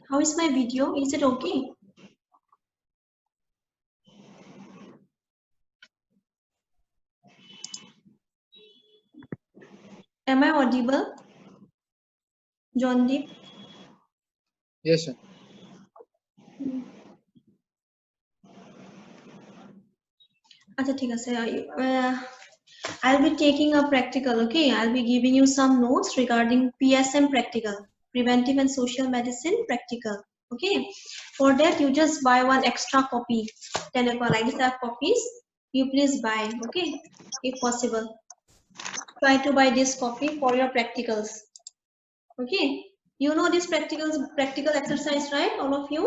How is my video? Is it okay? Am I audible? Johndeep? Yes, sir. আচ্ছা ঠিক আছে I'll be taking a practical, okay? I'll be giving you some notes regarding PSM practical, preventive and social medicine practical, okay? For that, you just buy one extra copy. Like this are copies. You please buy, okay? If possible. Try to buy this copy for your practicals, okay? You know this practical exercise, right? All of you?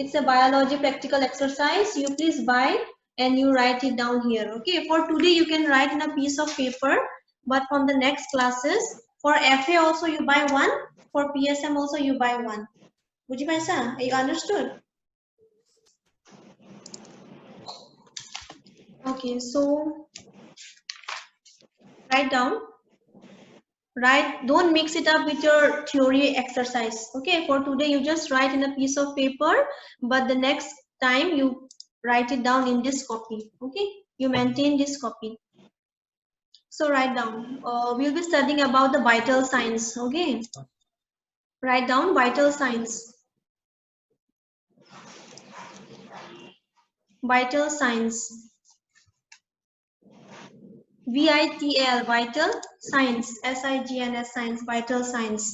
It's a biology practical exercise. You please buy and you write it down here, okay? For today you can write in a piece of paper, but from the next classes, for FA also you buy one, for PSM also you buy one. Would you buy some? You understood? Okay, so write down. Don't mix it up with your theory exercise, okay? For today you just write in a piece of paper, but the next time you write it down in this copy, okay? You maintain this copy. So write down. We'll be studying about the vital signs, okay? Write down vital signs. Vital signs. VITL, vital signs. SIGNS, signs, vital signs.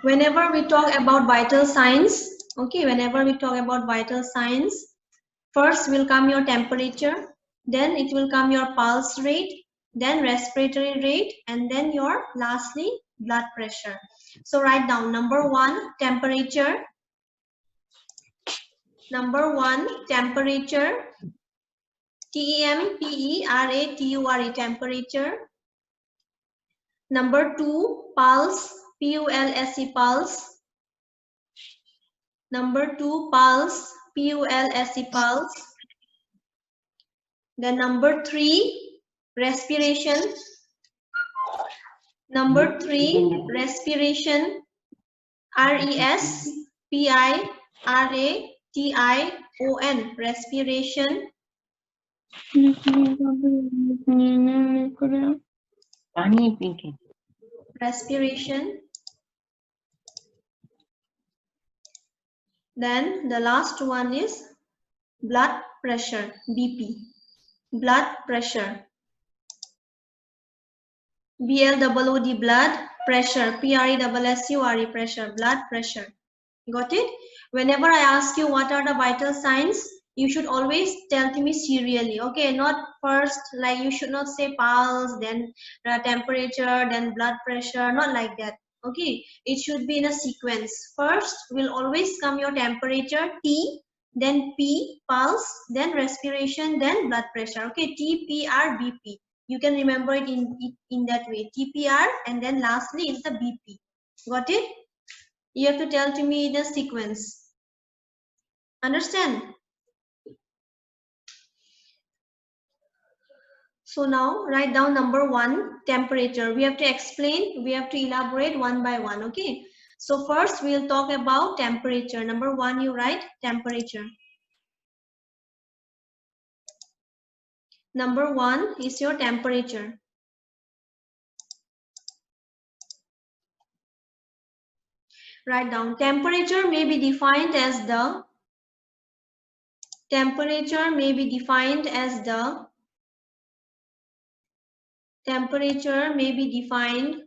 Whenever we talk about vital signs, okay, whenever we talk about vital signs, first will come your temperature, then it will come your pulse rate, then respiratory rate, and then your lastly blood pressure. So write down number 1, temperature. Number 1, temperature. TEMPERATURE, temperature. Number 2, pulse. PULSE, pulse. Number 2, pulse. PULSE, pulse. Then number 3, respiration. Number 3, respiration. RESPIRATION, respiration. Respiration. Then the last one is blood pressure, BP. Blood pressure. BLOOD, blood pressure. PRESSURE, pressure, blood pressure. Got it? Whenever I ask you what are the vital signs, you should always tell to me serially, okay? Not first, like you should not say pulse, then temperature, then blood pressure, not like that, okay? It should be in a sequence. First will always come your temperature, T, then P, pulse, then respiration, then blood pressure, okay? TPR, BP. You can remember it in that way, TPR, and then lastly is the BP. Got it? You have to tell to me the sequence. Understand? So now write down number 1, temperature. We have to explain, we have to elaborate one by one, okay? So first we'll talk about temperature. Number 1, you write temperature. Number 1 is your temperature. Write down, temperature may be defined as the temperature may be defined as the temperature may be defined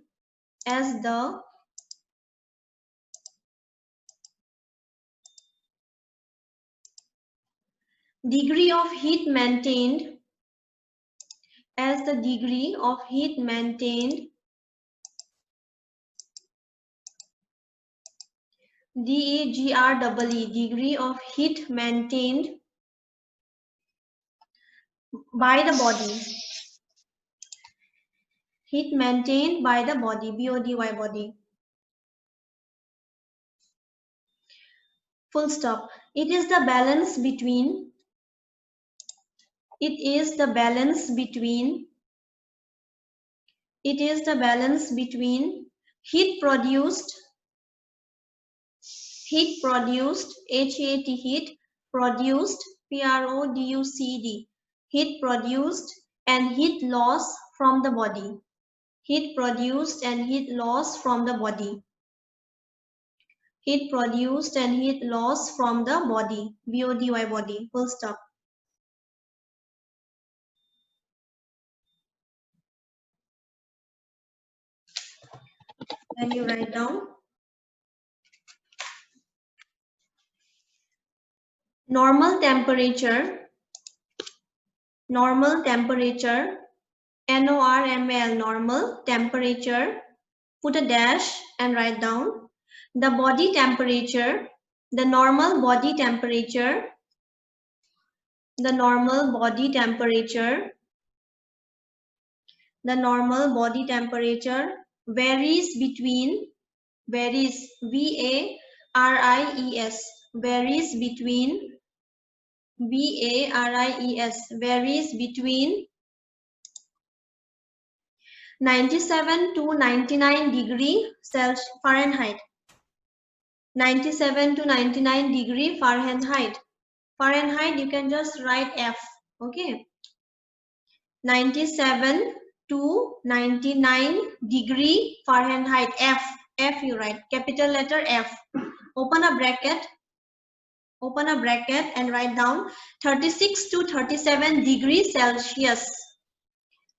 as the degree of heat maintained as the degree of heat maintained DEGREE, degree of heat maintained by the body. Heat maintained by the body, BODY, body. Full stop. It is the balance between It is the balance between heat produced, HAT, heat produced, PRODUCED, heat produced and heat loss from the body. Heat produced and heat loss from the body. Heat produced and heat loss from the body. BODY, body. Full stop. Then you write down. Normal temperature, NORML, normal temperature, put a dash and write down. The body temperature, the normal body temperature, the normal body temperature varies between, varies, VARIES, varies between, varies between 97 to 99 degree Fahrenheit. 97 to 99 degree Fahrenheit. Fahrenheit, you can just write F. Okay. 97 to 99 degree Fahrenheit. F. F you write. Capital letter F. Open a bracket and write down 36 to 37 degrees Celsius.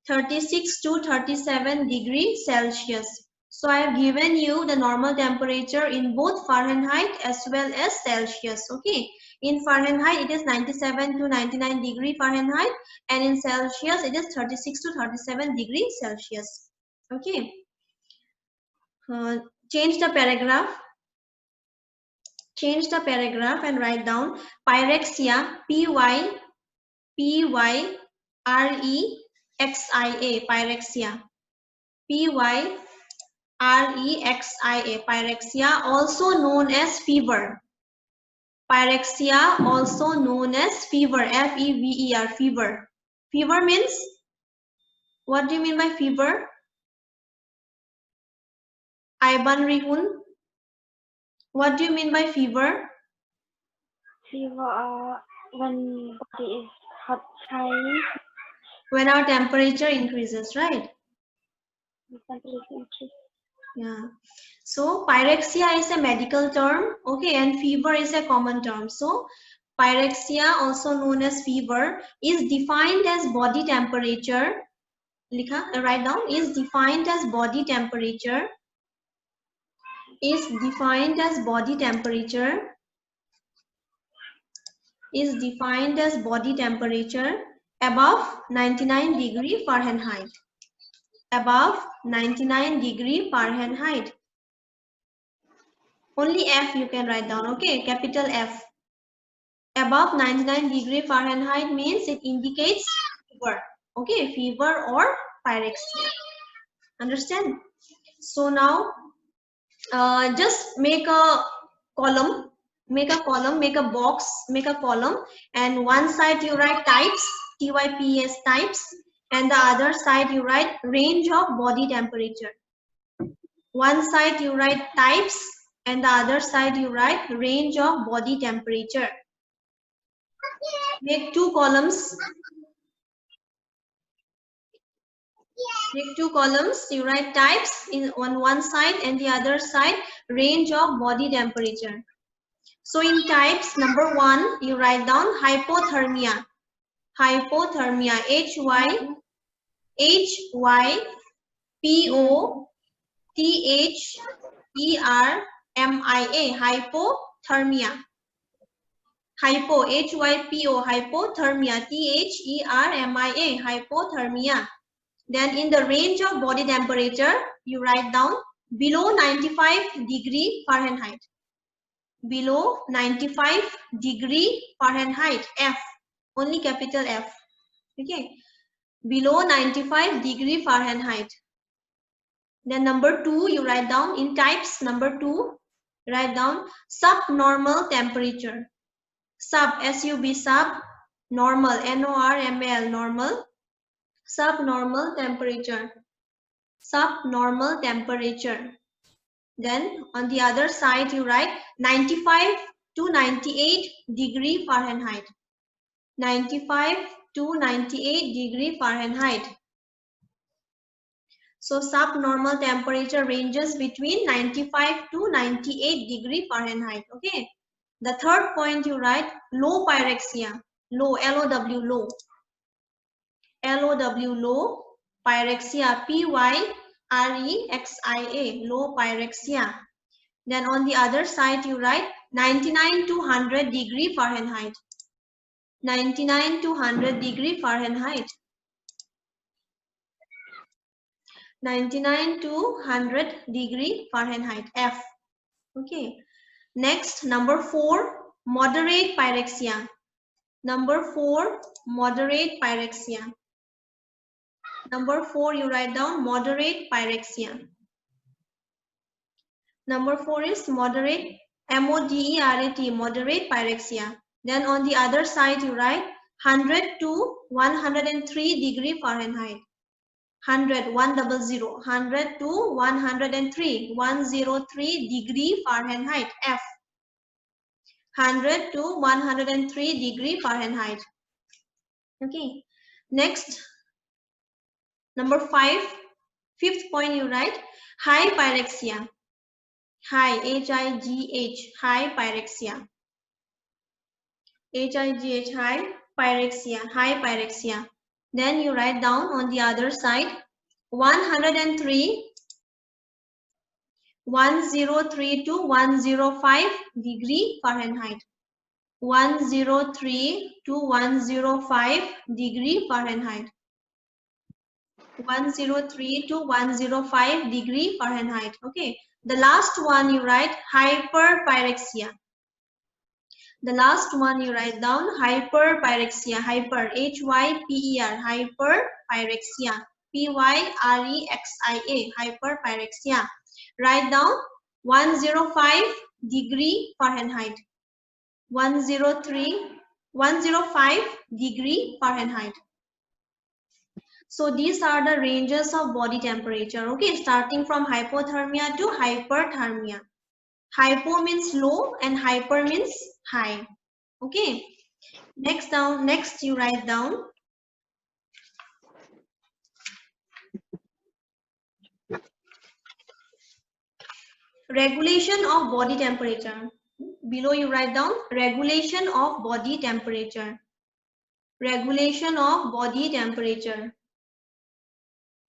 36 to 37 degrees Celsius. So I have given you the normal temperature in both Fahrenheit as well as Celsius. Okay. In Fahrenheit, it is 97 to 99 degree Fahrenheit, and in Celsius, it is 36 to 37 degrees Celsius. Okay. Change the paragraph. Change the paragraph and write down pyrexia, PYREXIA, pyrexia, PYREXIA, pyrexia, also known as fever. Pyrexia, also known as fever, FEVER, fever. Fever means, what do you mean by fever? Iban Rihun, what do you mean by fever? Fever, when body is hot, high. When our temperature increases, right? Temperature increase. Yeah. So pyrexia is a medical term, okay, and fever is a common term. So pyrexia, also known as fever, is defined as body temperature. Write down, is defined as body temperature. Is defined as body temperature. Is defined as body temperature above 99 degree Fahrenheit. Above 99 degree Fahrenheit. Only F you can write down, okay? Capital F. Above 99 degree Fahrenheit means it indicates fever, okay? Fever or pyrexia. Understand? So now, just make a column, make a box, make a column, and one side you write types, TYPES, types, and the other side you write range of body temperature. One side you write types, and the other side you write range of body temperature. Make two columns. Make two columns. You write types on one side and the other side range of body temperature. So in types, number 1, you write down hypothermia. Hypothermia. HYPOTHERMIA. Hypothermia. Hypo, HYPO, hypothermia, THERMIA, hypothermia. Then in the range of body temperature, you write down below 95 degree Fahrenheit. Below 95 degree Fahrenheit, F, only capital F. Okay, below 95 degree Fahrenheit. Then number 2, you write down in types, number 2, write down subnormal temperature. Sub, SUB, sub, normal, NORMAL, normal, subnormal temperature. subnormal temperature. Then on the other side you write 95 to 98 degree Fahrenheit. 95 to 98 degree Fahrenheit. So subnormal temperature ranges between 95 to 98 degree Fahrenheit. Okay. The third point you write low pyrexia. Low, L-O-W, low. L-O-W, low. Pyrexia, P-Y-R-E-X-I-A, low pyrexia. Then on the other side you write 99 to 100 degree Fahrenheit. 99 to 100 degree Fahrenheit. 99 to 100 degree Fahrenheit, F. Okay. Next, number 4, moderate pyrexia. Number 4, moderate pyrexia. Number 4, you write down moderate pyrexia. Number 4 is moderate, M-O-D-E-R-A-T, moderate pyrexia. Then on the other side, you write 100 to 103 degree Fahrenheit. 100, 100, 100 to 103, 103 degree Fahrenheit, F. 100 to 103 degree Fahrenheit. Okay. Next, number 5, fifth point you write high pyrexia. High, H-I-G-H, high pyrexia. H-I-G-H, high pyrexia, high pyrexia. Then you write down on the other side 103, 103 to 105 degree Fahrenheit. 103 to 105 degree Fahrenheit. 103 to 105 degree Fahrenheit. Okay. The last one you write hyperpyrexia. The last one you write down hyperpyrexia. Hyper, H-Y-P-E-R, hyperpyrexia. P-Y-R-E-X-I-A, hyperpyrexia. Write down 105 degree Fahrenheit. 105 degree Fahrenheit. So these are the ranges of body temperature. Okay, starting from hypothermia to hyperthermia. Hypo means low and hyper means high. Okay. Next you write down regulation of body temperature. Below you write down regulation of body temperature. Regulation of body temperature.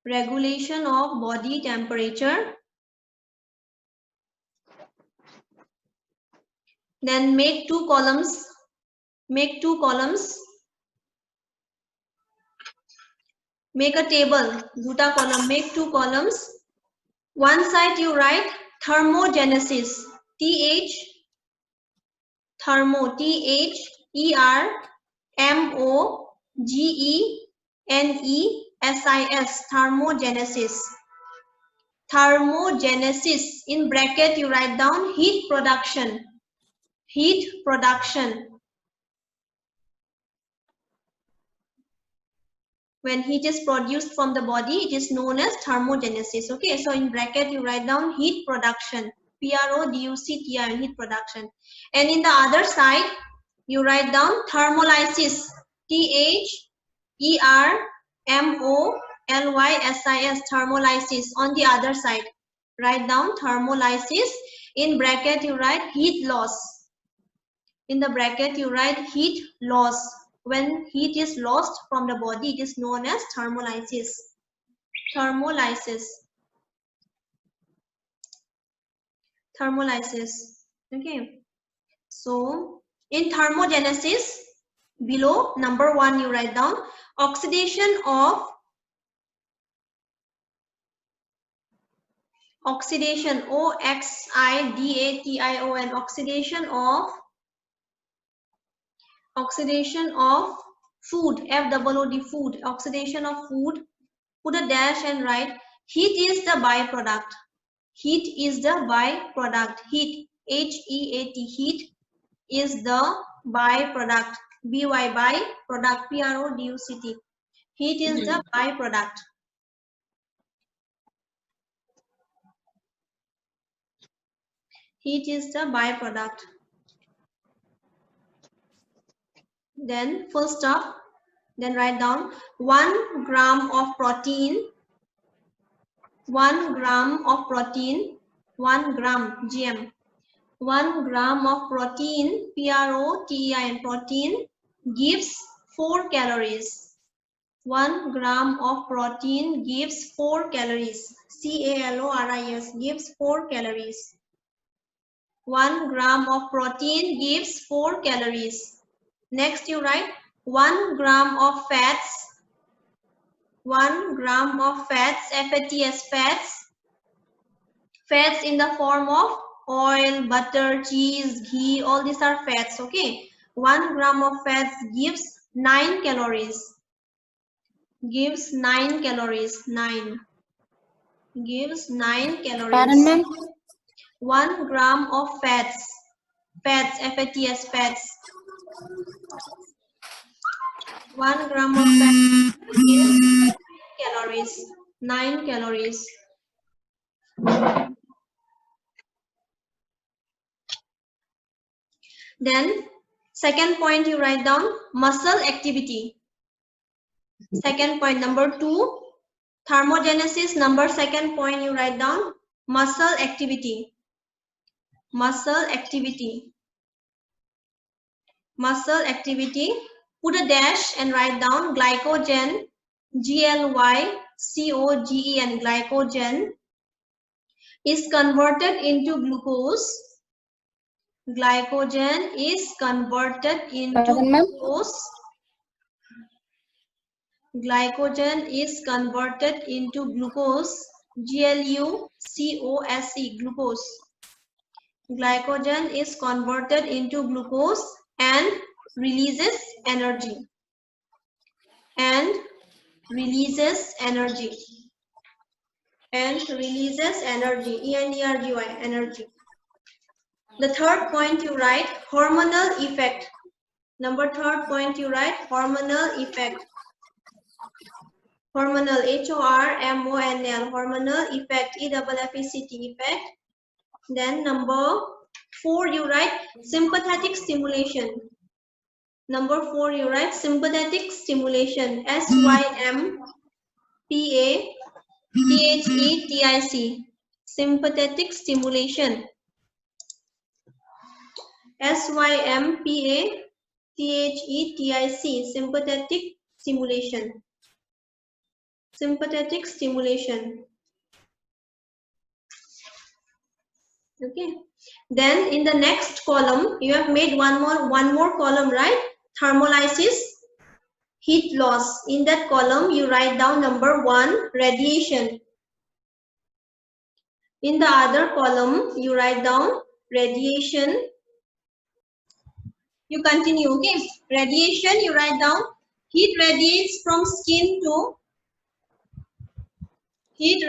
Regulation of body temperature. Then make 2 columns. Make 2 columns. Make a table. Duta column. Make 2 columns. One side you write thermogenesis. T-H. Thermo. T-H-E-R-M-O-G-E-N-E-S-I-S. Thermogenesis. Thermogenesis. In bracket you write down heat production. Heat production. When heat is produced from the body, it is known as thermogenesis. Okay, so in bracket you write down heat production. P-R-O-D-U-C-T-I, heat production. And in the other side, you write down thermolysis. T-H-E-R-M-O-L-Y-S-I-S, thermolysis. On the other side, write down thermolysis. In bracket you write heat loss. In the bracket you write heat loss. When heat is lost from the body, it is known as thermolysis. Thermolysis. Thermolysis. Okay. So in thermogenesis, below number 1 you write down oxidation of oxidation, O-X-I-D-A-T-I-O-N, oxidation of food, F-O-O-D, food, oxidation of food. Put a dash and write heat is the byproduct. Heat is the byproduct. Heat, H-E-A-T, heat is the byproduct. B-Y, byproduct, P-R-O-D-U-C-T. Heat is the byproduct. Heat is the byproduct. Then full stop. Then write down 1 gram of protein. 1 gram of protein. 1 gram GM. 1 gram of protein, protein, protein gives 4 calories. 1 gram of protein gives 4 calories. CALORIS gives 4 calories. 1 gram of protein gives 4 calories. Next you write 1 gram of fats. 1 gram of fats, FATs, fats. Fats in the form of oil, butter, cheese, ghee, all these are fats, okay? 1 gram of fats gives 9 calories. Gives 9 calories, 9. Gives 9 calories. Pardon, ma'am? 1 gram of fats. Fats, FATs, fats. 1 gram of fats gives 9 calories. 9 calories. Then second point you write down muscle activity. Second point number 2, thermogenesis. Number second point you write down muscle activity. Muscle activity. Muscle activity. Put a dash and write down glycogen, GLYCOGEN, glycogen is converted into glucose. Glycogen is converted into Pardon, ma'am? glucose. Glycogen is converted into glucose. GLUCOSE, glucose. Glycogen is converted into glucose and releases energy. And releases energy. And releases energy. ENERGY, energy. The third point you write hormonal effect. Number third point you write hormonal effect. Hormonal, HORMONL, hormonal effect, EFFECT, effect. Then number 4 you write sympathetic stimulation. Number 4 you write sympathetic stimulation, SYMPATHETIC, sympathetic stimulation. SYMPATHETIC, sympathetic stimulation. Sympathetic stimulation. Okay. Then in the next column, you have made one more column, right? Thermolysis, heat loss. In that column, you write down number 1, radiation. In the other column, you write down radiation. You continue, okay? Radiation, you write down heat radiates from skin to Heat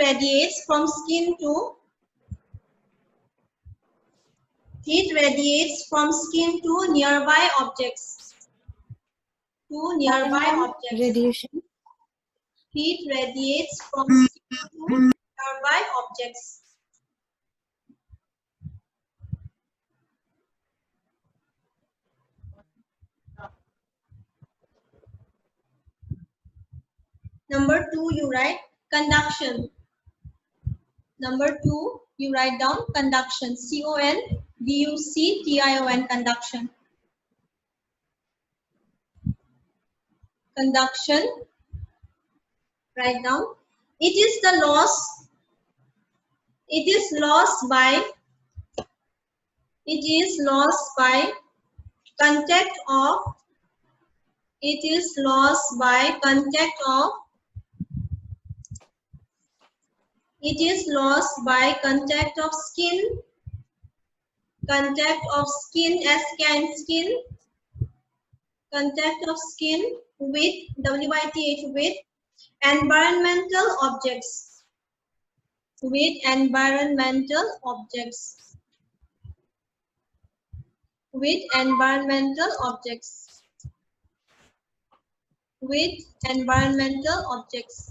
radiates from skin to nearby objects. To nearby objects. Radiation. Heat radiates from skin to nearby objects. Number 2, you write conduction. Number 2, you write down conduction. CONDUCTION, conduction. Conduction. Write down. It is the loss. It is lost by. It is lost by contact of. It is lost by contact of. It is lost by contact of skin. Contact of skin, SKN, skin. Contact of skin with, WYTH, with environmental objects. With environmental objects. With environmental objects. With environmental objects.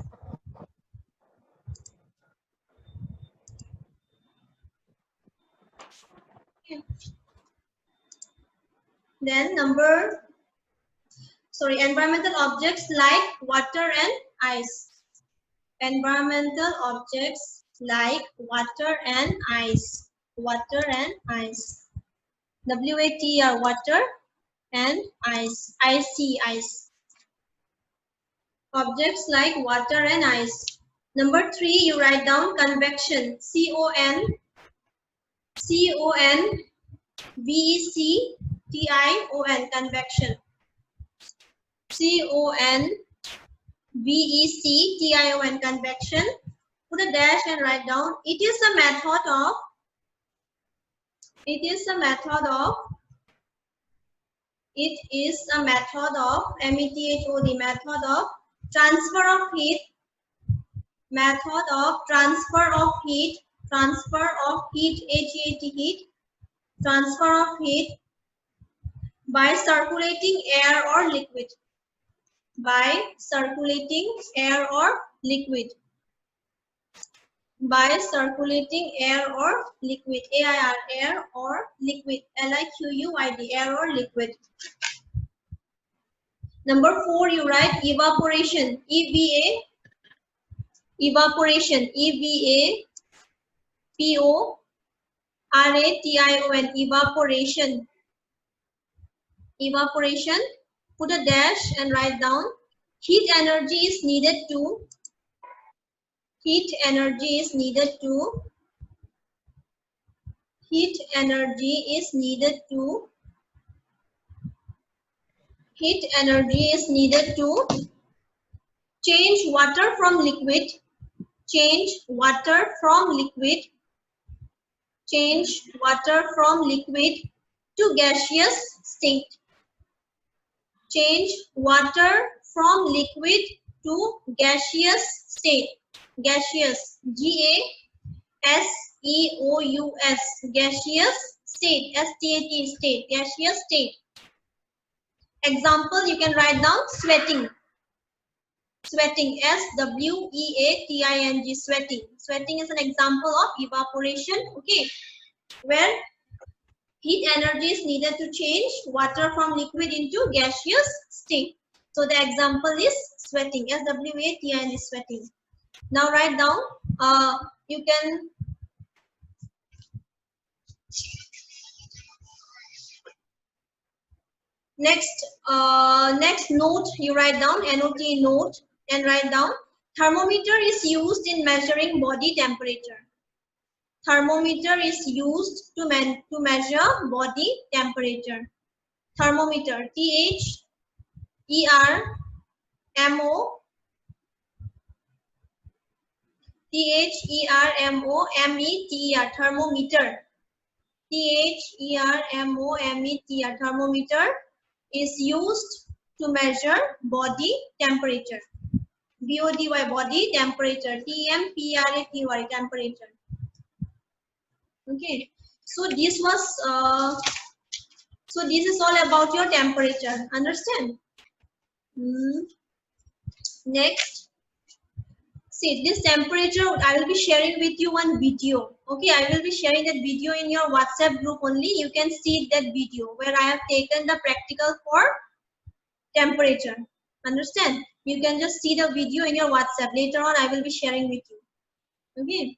Okay. Then environmental objects like water and ice. Environmental objects like water and ice. Water and ice. WATR, water and ice. ice. Objects like water and ice. Number 3, you write down convection. CONVECTION. Convection. CONVECTION, convection. Put a dash and write down. It is a method of METHOD, method of transfer of heat, transfer of heat, transfer of heat by circulating air or liquid, by circulating air or liquid, by circulating air or liquid, AIR, air or liquid, LIQUID, air or liquid. Number 4, you write evaporation, EVA, evaporation, EVAPORATION, evaporation. Evaporation, put a dash and write down. Heat energy is needed to heat energy is needed to change water from liquid, to gaseous state. Change water from liquid to gaseous state. Gaseous, GASEOUS, gaseous state, STAT, state, gaseous state. Example, you can write down sweating. Sweating, SWEATING, sweating. Sweating is an example of evaporation, okay, where heat energy is needed to change water from liquid into gaseous state. So the example is sweating, SWEATING, sweating. Now write down, you can next note, you write down, NOT, note, and write down, thermometer is used in measuring body temperature. Thermometer is used to measure body temperature. Thermometer, THERMOMETER, thermometer. THERMOMETER, thermometer is used to measure body temperature. BODY, body temperature. TEMPERATURE, temperature. Okay, so this is all about your temperature. Understand? Next, see this temperature. I will be sharing with you one video. Okay, I will be sharing that video in your WhatsApp group only. You can see that video where I have taken the practical for temperature. Understand? You can just see the video in your WhatsApp. Later on, I will be sharing with you. Okay.